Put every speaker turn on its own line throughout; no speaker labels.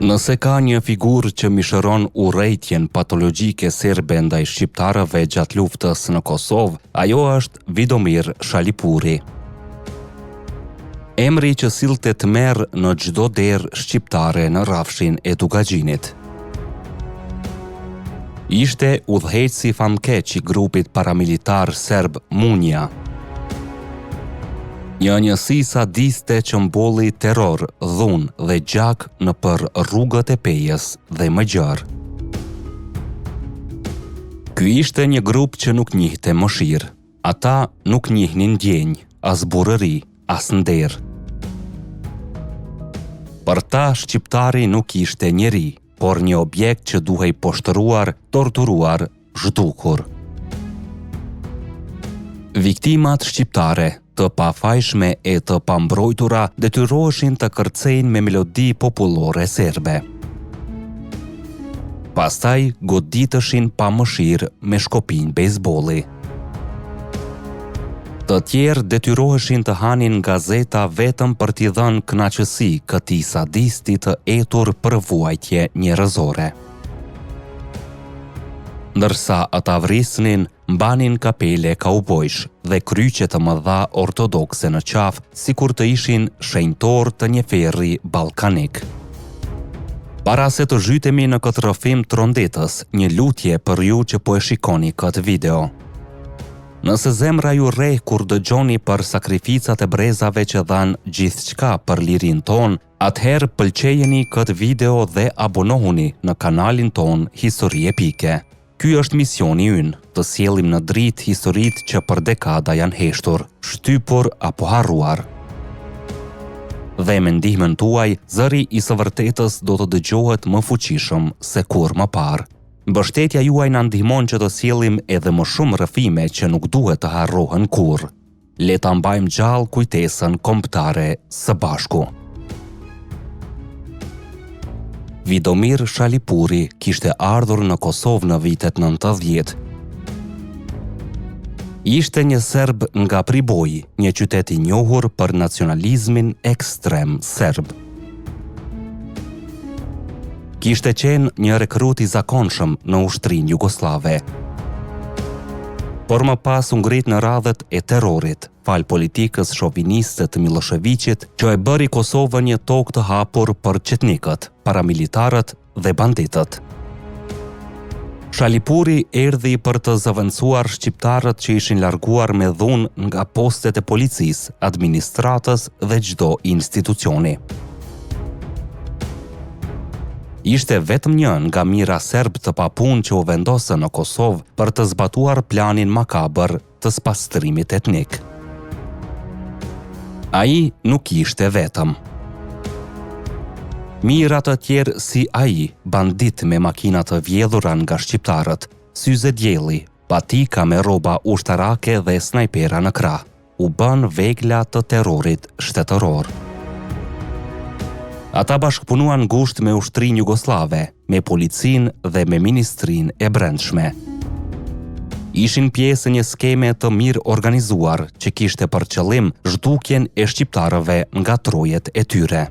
Nëse ka një figurë që mishëron urrejtjen patologjike serbe ndaj shqiptarëve gjatë luftës në Kosovë, ajo është Vidomir Shalipuri. Emri që sillte tmerr në çdo derë shqiptare në rrafshin e Dugaxhinit. Ishte udhëheqësi famkeq i grupit paramilitar serb Munja. Një njësi sadiste që mbolli terror, dhunë dhe gjak në për rrugët e Pejës dhe më gjarë. Ky ishte një grup që nuk njihte mëshirë. Ata nuk njihnin ndjenjë, as burëri, as nder. Për ta shqiptari nuk ishte njeri, por një objekt që duhej poshtëruar, torturuar, zhdukur. Viktimat shqiptare të pafajshme e të pambrojtura detyroheshin të kërcejnë me melodi popullore serbe. Pastaj goditëshin pa mëshirë me shkopin bejsbolli. Të tjerë detyroheshin të hanin gazeta vetëm për t'i dhënë kënaqësi këtij sadisti të etur për vuajtje njerëzore. Ndërsa ata vrisnin, mbanin kapele kaubojsh dhe kryqe të mëdha ortodokse në qafë, sikur të ishin shenjtor të një ferri ballkanik. Para se të zhytemi në këtë rrëfim trondetës, një lutje për ju që po e shikoni këtë video. Nëse zemra ju rreh kur dëgjoni për sakrificat e brezave që dhanë gjithçka për lirinë tonë, atëherë pëlqejeni këtë video dhe abonohuni në kanalin ton Histori Epike. Ky është misioni ynë, të sjellim në dritë historitë që për dekada janë heshtur, shtypur apo harruar. Dhe me ndihmën tuaj, zëri i së vërtetës do të dëgjohet më fuqishëm se kur më parë. Mbështetja juaj na ndihmon që të sjellim edhe më shumë rrëfime që nuk duhet të harrohen kurrë. Le ta mbajmë gjallë kujtesën kombëtare së bashku. Vidomir Shalipuri kishte ardhur në Kosovë në vitet 90. Ishte një serb nga Priboj, një qytet i njohur për nacionalizmin ekstrem serb. Kishte qenë një rekrut i zakonshëm në ushtrinë jugoslave. Por më pas u ngrit në radhët e terrorit, fal politikës shoviniste të Miloševićit, që e bëri Kosovën një tokë të hapur për qetnikët, paramilitarët dhe banditët. Shalipuri erdhi për të zëvendësuar shqiptarët që ishin larguar me dhunë nga postet e policisë, administratës dhe çdo institucioni. Ishte vetëm një nga mira serb të papunë që u vendosën në Kosovë për të zbatuar planin makabër të spastrimit etnik. Ai nuk ishte vetëm. Mira të tjerë si ai, bandit me makina të vjedhura nga shqiptarët, syze djelli, patika me rroba ushtarake dhe snajpera në krah, u bën vegla të terrorit shtetëror. Ata bashkëpunuan ngushtë me ushtrinë jugoslave, me policinë dhe me ministrinë e brendshme. Ishin pjesë e një skeme të mirë organizuar që kishte për qëllim zhdukjen e shqiptarëve nga trojet e tyre.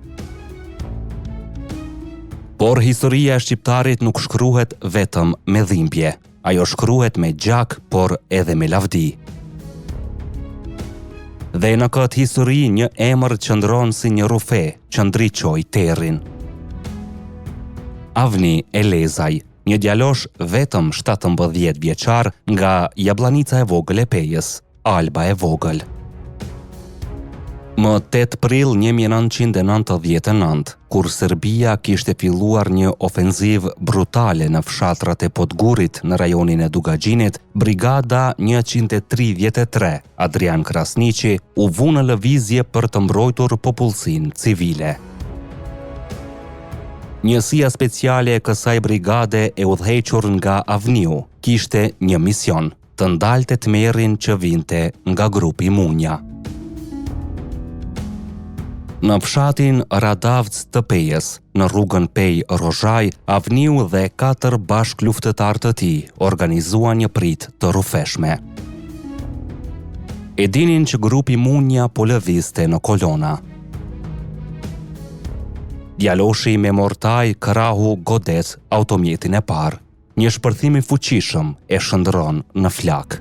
Por historia e shqiptarit nuk shkruhet vetëm me dhimbje. Ajo shkruhet me gjak, por edhe me lavdi. Dhe në këtë histori një emër qëndron si një rufe që ndriçoi terrin. Avni Elezaj, një djalosh vetëm 17 vjeçar nga Jabllanica e vogël e Pejës, Alba e vogël. Më 8 prill 1999, kur Serbia kishte filluar një ofenzivë brutale në fshatrat e Podgurit në rajonin e Dugaxhinit, Brigada 133 Adrian Krasniqi u vu në lëvizje për të mbrojtur popullsinë civile. Njësia speciale e kësaj brigade e udhëhequr nga Avniu kishte një mision, të ndalte tmerrin që vinte nga grupi Munja. Në fshatin Radavc të Pejës, në rrugën Pej-Rozhaj, Avniu dhe 4 bashkëluftëtar të tij organizuan një prit të rrufeshme. E dinin që grupi Munja po lëvizte në kolona. Djaloshi me mortaj krahu godet automjetin e parë. Një shpërthim i fuqishëm e shndërron në flak.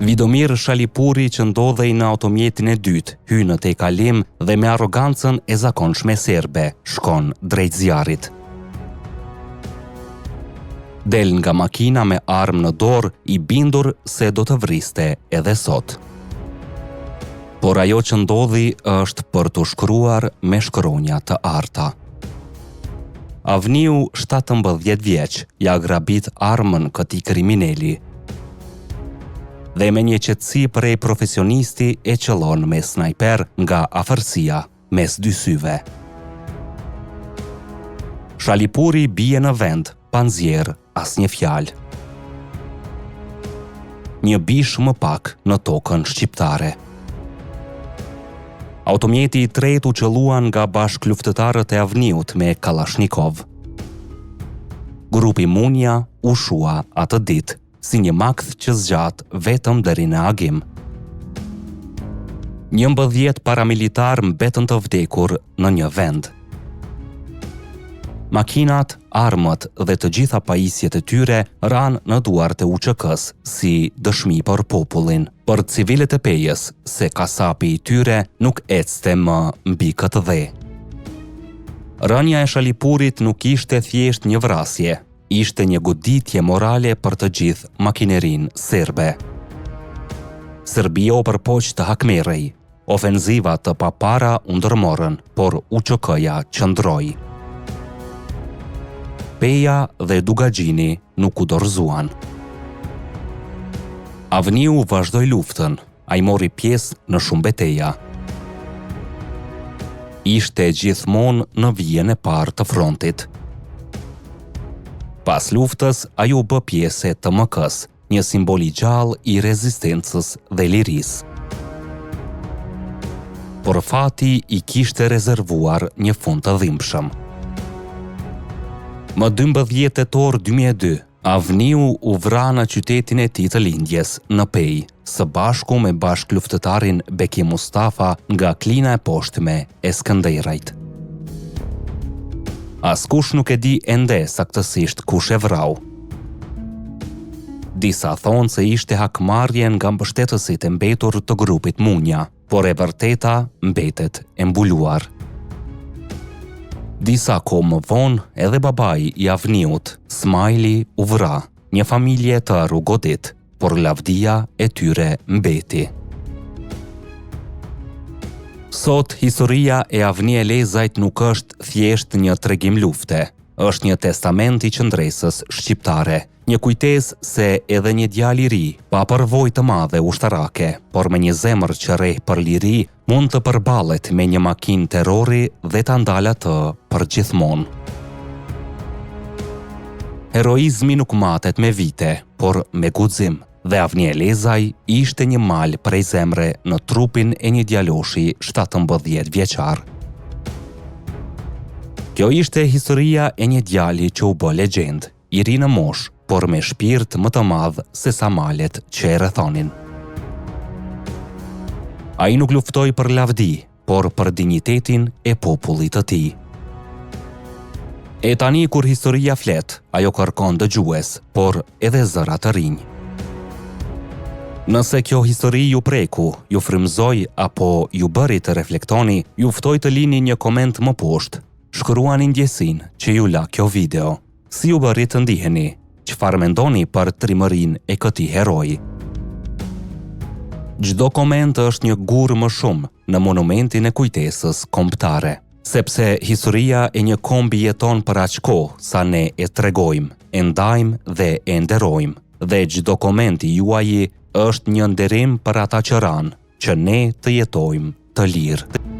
Vidomir Shalipuri që ndodhej në automjetin e dytë, hynë te kalim dhe me arrogancën e zakonshme serbe, shkon drejt zjarrit. Del nga makina me armë në dorë, i bindur se do të vriste edhe sot. Por ajo që ndodhi është për të shkruar me shkronja të arta. Avniu 17 vjeç ja grabit armën këtij kriminali. Dhe me një qetësi prej profesionisti e qëllon me snajper nga afërsia mes dy syve. Shalipuri bie në vend, pa nxjerr asnjë fjalë. Një bish më pak në tokën shqiptare. Automjeti i tretë u qelluan nga bashkëluftëtarët e Avniut me Kalashnikov. Grupi Munja u shua atë ditë si një makth që zgjat vetëm deri në agim. 11 paramilitar mbetën të vdekur në një vend. Makinat, armët dhe të gjitha pajisjet e tyre ranë në duart e UÇK-s si dëshmi për popullin, për civilet e Pejës, se kasapi i tyre nuk ecte më mbi këtë dhe. Rënja e Shalipurit nuk ishte thjesht një vrasje, ishte një goditje morale për të gjithë makinerinë serbe. Serbia u përpoq të hakmerej, ofenziva të papara u ndërmorën, por UÇK-ja qëndroi. Peja dhe Dugagjini nuk u dorëzuan. Avniu vazhdoi luftën, ai mori pjesë në shumë betejë. Ishte gjithmonë në vijën e parë të frontit. Pas luftës, ai u bë pjesë e TMK-s, një simbol i gjallë i rezistencës dhe lirisë. Por fati i kishte rezervuar një fund të dhimbshëm. Më 12 tetor 2002, Avniu u vra në qytetin e tij të lindjes, në Pejë, së bashku me bashkëluftëtarin Beki Mustafa nga klina e poshtme e Skënderajt. Askush nuk e di ende saktësisht kush e vrau. Disa thonë se ishte hakmarrje nga mbështetësit e mbetur të grupit Munja, por e vërteta mbetet e mbuluar. Disa kohë më vonë, edhe babai i Avniut, Smajli, u vra, një familje të rrugodit, por lavdia e tyre mbeti. Sot, historia e Avni Elezajt nuk është thjesht një tregim lufte, është një testament i qëndresës shqiptare, një kujtesë se edhe një djalë i ri, pa përvojë të madhe ushtarake, por me një zemër që rreh për liri, mund të përballet me një makinë terrori dhe ta ndalë atë përgjithmonë. Heroizmi nuk matet me vite, por me guxim, dhe Avni Elezaj ishte një mal prej zemre në trupin e një djaloshi 17 vjeçar. Kjo ishte historia e një djali që u bë legjend, i ri në moshë, por me shpirt më të madh se sa malet që e rrethonin. Ai nuk luftoi për lavdi, por për dinjitetin e popullit të tij. E tani kur historia flet, ajo kërkon dëgjues, por edhe zëra të rinj. Nëse kjo histori ju preku, ju frymëzoi apo ju bëri të reflektoni, ju ftoj të lini një koment më poshtë. Shkruani ndjesinë që ju la kjo video. Si ju bëri të ndiheni? Çfarë mendoni për trimërinë e këtij heroi? Çdo koment është një gur më shumë në monumentin e kujtesës kombëtare, sepse historia e një kombi jeton për aq kohë sa ne e tregojmë, e ndajmë dhe e nderojmë, dhe çdo koment i juaj është një nderim për ata që ranë, që ne të jetojmë të lirë.